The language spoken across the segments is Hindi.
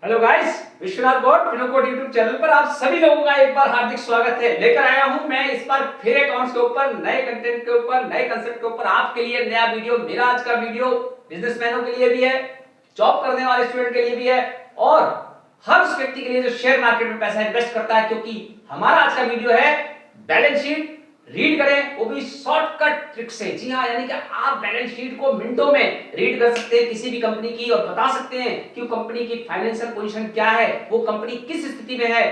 Hello guys, Vishwanath Gaur Finocode YouTube channel पर आप सभी लोगों का एक बार हार्दिक स्वागत है। लेकर आया हूं मैं इस बार फिर अकाउंट्स के ऊपर नए कंटेंट के ऊपर नए कंसेप्ट के ऊपर आपके लिए नया वीडियो। मेरा आज का वीडियो बिजनेसमैनों के लिए भी है, जॉब करने वाले स्टूडेंट के लिए भी है और हर उस व्यक्ति के लिए जो शेयर मार्केट में पैसा इन्वेस्ट करता है, क्योंकि हमारा आज का वीडियो है बैलेंस शीट रीड करें, वो भी शॉर्टकट ट्रिक से। जी हाँ, यानी कि आप बैलेंस शीट को मिनटों में रीड कर सकते हैं किसी भी कंपनी की और बता सकते हैं कि कंपनी की फाइनेंशियल पोजीशन क्या है, वो कंपनी किस स्थिति में है।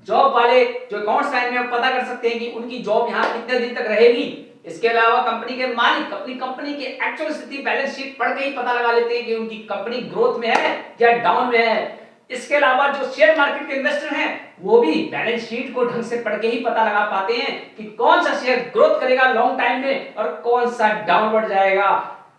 जॉब वाले जो अकाउंट्स लाइन में पता कर सकते हैं कि उनकी जॉब यहाँ कितने दिन तक रहेगी। इसके अलावा कंपनी के मालिक अपनी कंपनी की एक्चुअल स्थिति बैलेंस शीट पढ़ के ही पता लगा लेते हैं कि उनकी कंपनी ग्रोथ में है या डाउन में है। इसके अलावा जो शेयर मार्केट के इन्वेस्टर हैं वो भी बैलेंस शीट को ढंग से पढ़ के ही पता लगा पाते हैं कि कौन सा शेयर ग्रोथ करेगा लॉन्ग टाइम में और कौन सा डाउनवर्ड जाएगा,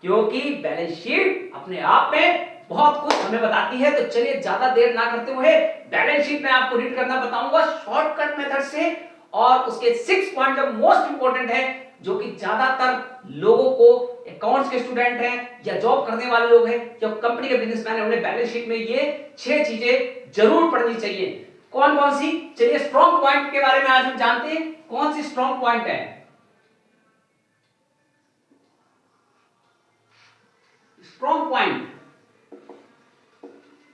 क्योंकि बैलेंस शीट अपने आप में बहुत कुछ हमें बताती है। तो चलिए ज्यादा देर ना करते हुए बैलेंस शीट में आपको रीड करना बताऊंगा शॉर्टकट मेथड से, और उसके 6 पॉइंट जो मोस्ट इंपॉर्टेंट है, जो कि ज्यादातर लोगों को, अकाउंट्स के स्टूडेंट हैं या जॉब करने वाले लोग हैं या कंपनी के बिजनेसमैन हैं, उन्हें बैलेंस शीट में ये 6 चीजें जरूर पढ़नी चाहिए। कौन कौन सी? चलिए स्ट्रॉन्ग पॉइंट के बारे में आज हम जानते हैं। कौन सी स्ट्रॉन्ग पॉइंट है? Strong point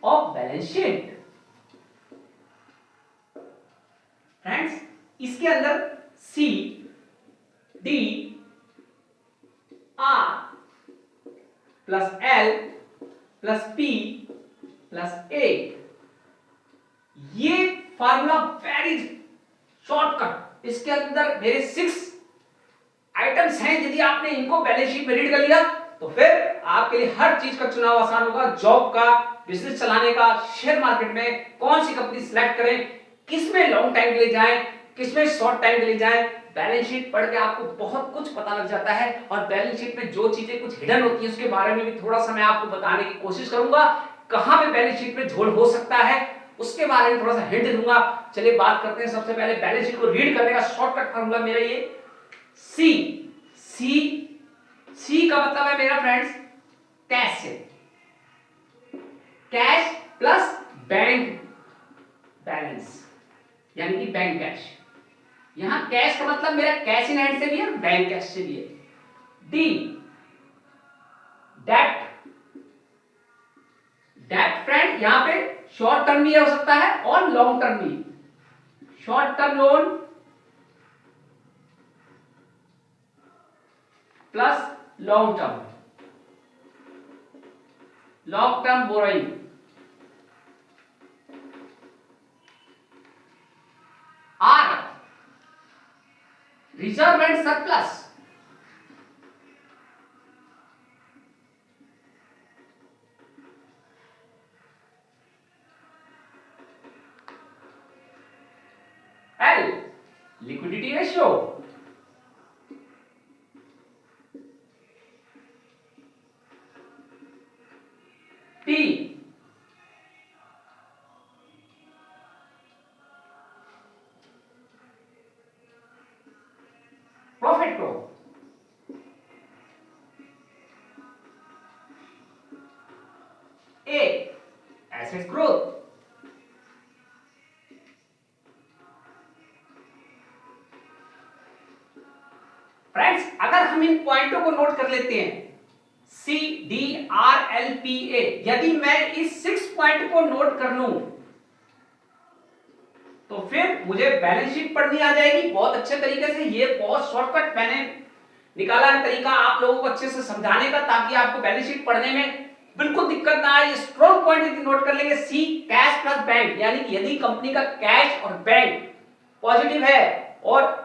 of balance sheet. Friends, इसके अंदर C D R plus L plus P plus A, ये फार्मूला वेरी शॉर्टकट। इसके अंदर मेरे 6 आइटम्स हैं। यदि आपने इनको बैलेंस शीट में रीड कर लिया तो फिर आपके लिए हर चीज का चुनाव आसान होगा। जॉब का, बिजनेस चलाने का, शेयर मार्केट में कौन सी कंपनी सिलेक्ट करें, किसमें लॉन्ग टाइम के लिए जाएं, किसमें शॉर्ट टाइम के लिए जाएं। बैलेंस शीट पढ़ के आपको बहुत कुछ पता लग जाता है और बैलेंस शीट में जो चीजें कुछ हिडन होती है उसके बारे में भी थोड़ा सा मैं आपको बताने की कोशिश करूंगा। कहां पे बैलेंस शीट में झोल हो सकता है उसके बारे में थोड़ा सा हिंट दूंगा। चलिए बात करते हैं। सबसे पहले बैलेंस शीट को रीड करने का शॉर्टकट फार्मूला मेरा ये सी सी सी का मतलब है मेरा फ्रेंड्स कैश से, कैश प्लस बैंक बैलेंस, यानी कि बैंक कैश। यहां कैश का मतलब मेरा कैश इन हैंड से भी है और बैंक कैश से भी है। डी डेट, डेट फ्रेंड यहां पे शॉर्ट टर्म भी हो सकता है और लॉन्ग टर्म भी। Short term loan plus long term, long term borrowing. R reserve and surplus, L liquidity ratio, T profit growth, A asset growth. Friends, अगर हम इन पॉइंटों को नोट कर लेते हैं C D R L P A, यदि मैं इस 6 पॉइंट को नोट कर लूं तो फिर मुझे बैलेंस शीट पढ़नी आ जाएगी बहुत अच्छे तरीके से। ये बहुत शॉर्टकट मैंने निकाला है तरीका आप लोगों को अच्छे से समझाने का, ताकि आपको बैलेंस शीट पढ़ने में बिल्कुल दिक्कत ना आए। स्ट्रॉन्ग पॉइंट यदि नोट कर लेंगे सी कैश प्लस बैंक, यानी कि यदि कंपनी का कैश और बैंक पॉजिटिव है और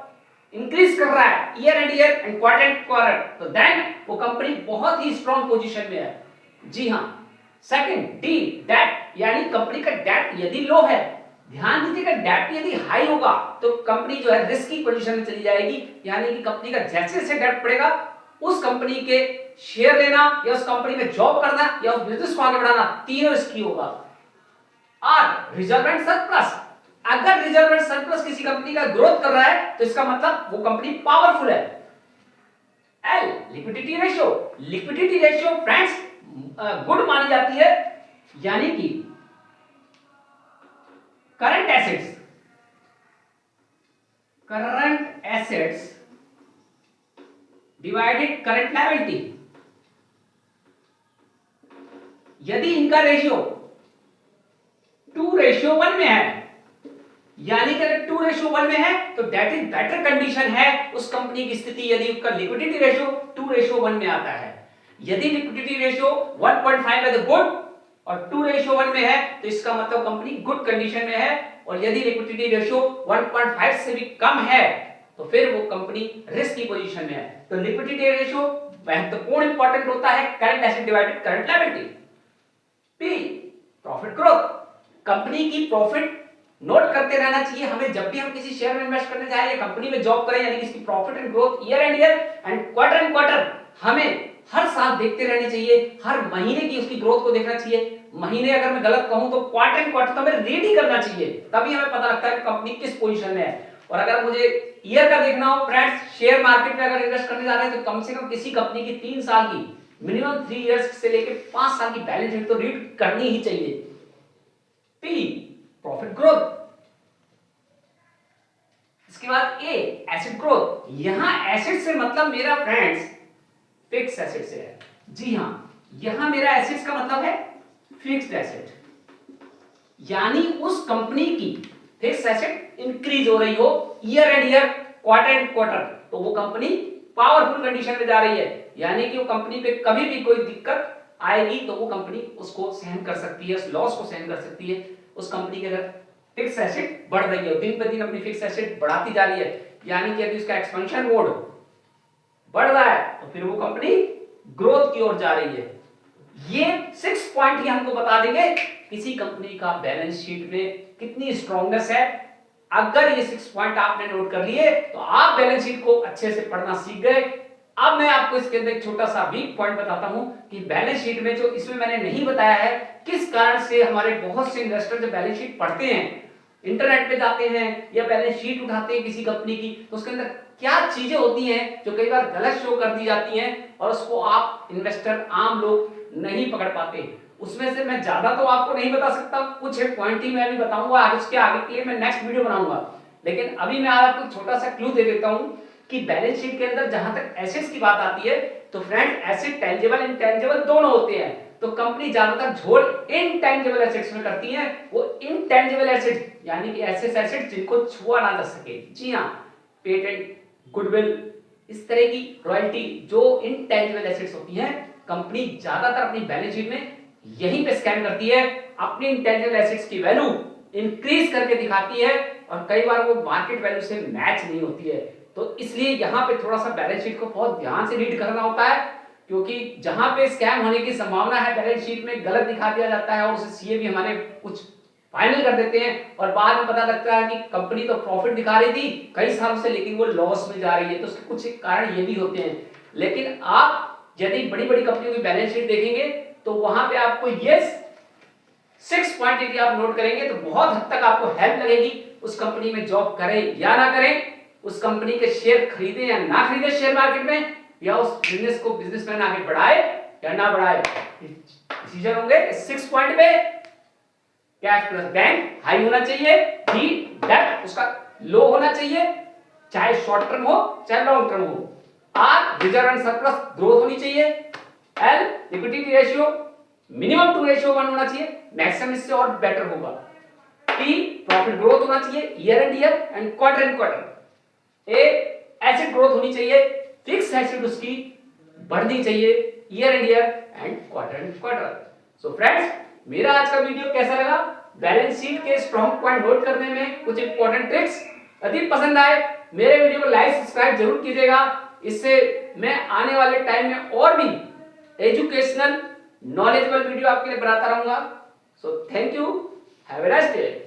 इंक्रीज कर रहा है year and year and quarter and quarter, तो देन वो कंपनी बहुत ही स्ट्रॉन्ग पोजीशन में है। जी हां। सेकंड डी डेट, यानी कंपनी का डेट यदि लो है, ध्यान दीजिएगा डेट यदि हाई होगा तो कंपनी जो है रिस्की पोजीशन में चली जाएगी, यानी कि कंपनी का जैसे जैसे डेट बढ़ेगा उस कंपनी के शेयर लेना या उस कंपनी में जॉब करना या उस बिजनेस को आगे बढ़ाना तीनों रिस्की होगा। और रिजर्व एंड सरप्लस, अगर रिजर्व एंड सरप्लस किसी कंपनी का ग्रोथ कर रहा है तो इसका मतलब वो कंपनी पावरफुल है। L liquidity ratio, liquidity ratio friends good मानी जाती है, यानी कि current assets divided current liability. यदि इनका रेशियो 2:1 में है, यानी कि अगर 2:1 में है तो दैट इज बेटर कंडीशन है उस कंपनी की स्थिति, यदि उसका लिक्विडिटी रेशियो 2:1 में आता है। यदि लिक्विडिटी रेशियो 1.5 है तो गुड, और 2:1 में है तो इसका मतलब कंपनी गुड कंडीशन में है। और यदि लिक्विडिटी रेशियो 1.5 से भी कम है तो फिर वो कंपनी रिस्क की पोजीशन में है। तो लिक्विडिटी रेशियो महत्वपूर्ण इंपॉर्टेंट होता है current asset divided current liability. P, profit growth. Company की प्रॉफिट नोट करते रहना चाहिए हमें जब भी हम किसी शेयर में इन्वेस्ट करने जाए या कंपनी में जॉब करें, यानी कि इसकी profit and growth year and year and quarter हमें हर साल देखते रहने चाहिए, हर महीने की उसकी ग्रोथ को देखना चाहिए। महीने अगर मैं गलत कहूं तो क्वार्टर तो हमें रीड ही करना चाहिए, तभी हमें पता लगता है कि कंपनी किस पोजीशन में है। और अगर मुझे ईयर का देखना हो फ्रेंड्स, शेयर मार्केट में अगर इन्वेस्ट करने जा रहे हैं तो कम से कम किसी कंपनी की 3 साल की, मिनिमम 3 इयर्स से लेकर 5 साल की बैलेंस शीट तो रीड करनी ही चाहिए। P, profit growth. इसके बाद ए, एसेट ग्रोथ। यहां एसेट से मतलब मेरा फ्रेंड्स फिक्स एसेट से है। जी हां, यहां मेरा एसेट्स का मतलब है फिक्स्ड एसेट, यानी उस कंपनी की फिक्स एसेट इंक्रीज हो रही हो year and year, quarter and quarter, तो वो कंपनी पावरफुल कंडीशन में जा रही है, यानी कि वो कंपनी पे कभी भी कोई दिक्कत आएगी तो वो कंपनी उसको सहन कर सकती है, उस लॉस को सहन कर सकती है। उस कंपनी के अगर फिक्स एसेट बढ़ रही है, दिन पे दिन अपनी फिक्स एसेट बढ़ाती जा रही है, यानी कि अभी उसका एक्सपेंशन मोड बढ़ रहा है, तो फिर वो कंपनी ग्रोथ की ओर जा रही है। ये 6 पॉइंट ही हमको बता देंगे किसी कंपनी का बैलेंस शीट में कितनी स्ट्रॉन्गनेस है। अगर ये 6 पॉइंट आपने नोट कर लिए तो आप बैलेंस शीट को अच्छे से पढ़ना सीख गए। अब मैं आपको इसके अंदर एक छोटा सा वीक पॉइंट बताता हूं कि बैलेंस शीट में जो इसमें मैंने नहीं बताया है, किस कारण से हमारे बहुत से इन्वेस्टर जो बैलेंस शीट पढ़ते हैं, इंटरनेट पे जाते हैं या बैलेंस शीट उठाते हैं किसी कंपनी की, तो उसके अंदर क्या चीजें होती हैं जो कई बार गलत शो कर दी जाती हैं और उसको आप इन्वेस्टर आम लोग नहीं पकड़ पाते। उसमें से मैं ज्यादा तो आपको नहीं बता सकता, कुछ एक पॉइंट ही मैं अभी बताऊंगा, उसके आगे के लिए मैं नेक्स्ट वीडियो बनाऊंगा। लेकिन अभी मैं आपको छोटा सा क्लू दे देता हूं कि बैलेंस शीट के अंदर जहां तक एसेट्स की बात आती है तो फ्रेंड एसेट टेंजिबल इनटेंजिबल दोनों होते हैं। तो कंपनी ज्यादातर झोल इनटेंजिबल एसेट्स में करती है, वो इनटेंजिबल एसेट्स यानी कि ऐसे एसेट्स जिनको छुआ ना जा सके। जी हां, पेटेंट, गुडविल, इस तरह की रॉयल्टी जो इनटेंजिबल एसेट्स होती हैं, कंपनी ज्यादातर अपनी बैलेंस शीट में यहीं पे स्कैन करती है, अपनी इंटेंजिबल एसेट्स की वैल्यू इंक्रीज करके दिखाती है और कई बार वो मार्केट वैल्यू से मैच नहीं होती है। तो इसलिए यहाँ पे थोड़ा सा बैलेंस शीट को बहुत ध्यान से रीड करना होता है, क्योंकि जहां पे स्कैम होने की संभावना है बैलेंस शीट में गलत दिखा दिया जाता है और उसे सीए भी हमारे कुछ फाइनल कर देते हैं और बाद में पता लगता है कि कंपनी तो प्रॉफिट दिखा रही थी कई सालों से, लेकिन वो लॉस में जा रही है। तो उसके कुछ कारण ये भी होते हैं। लेकिन आप यदि बड़ी बड़ी कंपनियों की बैलेंस शीट देखेंगे तो वहां पे आपको ये 6 पॉइंट यदि आप नोट करेंगे तो बहुत हद तक आपको हेल्प लगेगी उस कंपनी में जॉब करें या ना करें, उस कंपनी के शेयर खरीदें या ना खरीदें शेयर मार्केट में, या उस बिजनेस को बिजनेसमैन आगे बढ़ाए या ना बढ़ाए, डिसीजन होंगे 6 पॉइंट पे। कैश प्लस बैंक हाई होना चाहिए, डी डेट उसका लो होना चाहिए, चाहे शॉर्ट टर्म हो चाहे लॉन्ग टर्म हो, R reserve and surplus growth होनी चाहिए, एल लिक्विडिटी रेशियो मिनिमम 2:1 होना चाहिए, मैक्सिमम इससे और बेटर होगा, टी प्रॉफिट ग्रोथ होना चाहिए year and year and quarter, A asset growth होनी चाहिए, फिक्स एसेट उसकी बढ़नी चाहिए year and year and quarter. So friends, मेरा आज का वीडियो कैसा लगा? बैलेंस शीट के स्ट्रॉन्ग पॉइंट नोट करने में कुछ इंपॉर्टेंट ट्रिक्स, यदि पसंद आए मेरे वीडियो को लाइक सब्सक्राइब जरूर कीजिएगा। इससे मैं आने वाले टाइम में और भी एजुकेशनल नॉलेजेबल वीडियो आपके लिए बनाता रहूंगा। So thank you, have a nice day.